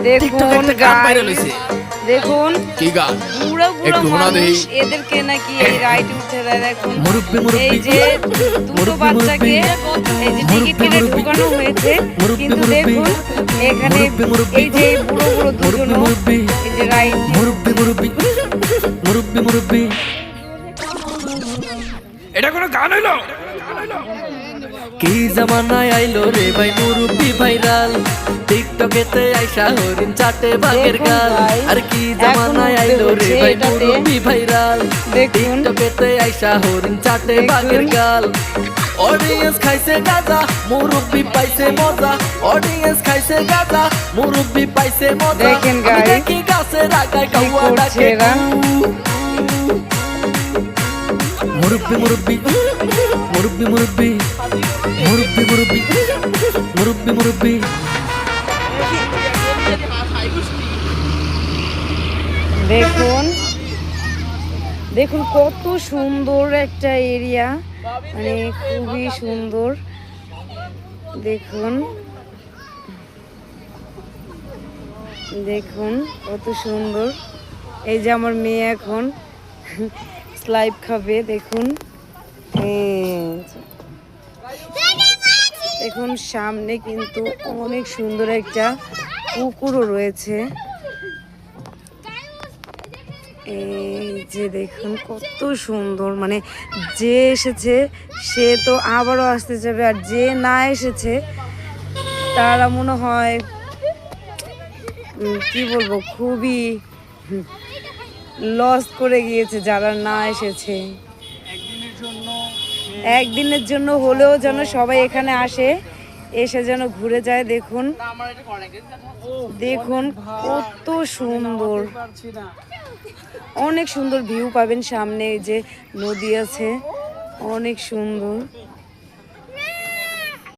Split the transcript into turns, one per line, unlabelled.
দেখুন গাইস, দেখুন
কি গান
বুড়ো বুড়ো
একটু শোনা দেই।
মানুষ এদেরকে নাকি এই রাইড উঠে দেয়। দেখুন এই যে দুটো বাচ্চাকে এই যে টিকিট কেটে ঢোকানো হয়েছে, কিন্তু দেখুন এখানে এই যে বুড়ো বুড়ো দুজন এই যে রাইড
এটা কোনো গান হইলো?
কি জামানায় আইলো রে ভাই মুরব্বি ভাইরাল, টিকটকেতে আইসা হরিণ চাটে বাঘের গাল। আর কি জামানায় আইলো রে ভাই মুরব্বি ভাইরাল, টিকটকেতে আইসা হরিণ চাটে বাঘের গাল। অডিয়েন্স খাইছে গাজা, মুরব্বি পাইছে মজা। অডিয়েন্স খাইছে গাজা, মুরব্বি পাইছে মজা।
দেখেন গাইস,
দেখি গাছের আগায় কাউয়া ডাকে মুরব্বি মুরব্বি মুরব্বি মুরব্বি মুরব্বি মুরব্বি মুরব্বি মুরব্বি।
দেখুন দেখুন কত সুন্দর একটা এরিয়া, মানে খুবই সুন্দর। দেখুন দেখুন কত সুন্দর। এই যে আমার মেয়ে এখন স্লাইড খাবে। দেখুন দেখুন সামনে কিন্তু অনেক সুন্দর একটা পুকুরও রয়েছে। এই যে দেখুন কত সুন্দর, মানে যে এসেছে সে তো আবারও আসতে যাবে, আর যে না এসেছে তারা মনে হয় কি বলবো খুবই লস করে গিয়েছে যারা না এসেছে। একদিনের জন্য হলেও যেন সবাই এখানে আসে, এসে যেন ঘুরে যায়। দেখুন দেখুন কত সুন্দর, অনেক সুন্দর ভিউ পাবেন। সামনে এই যে নদী আছে, অনেক সুন্দর।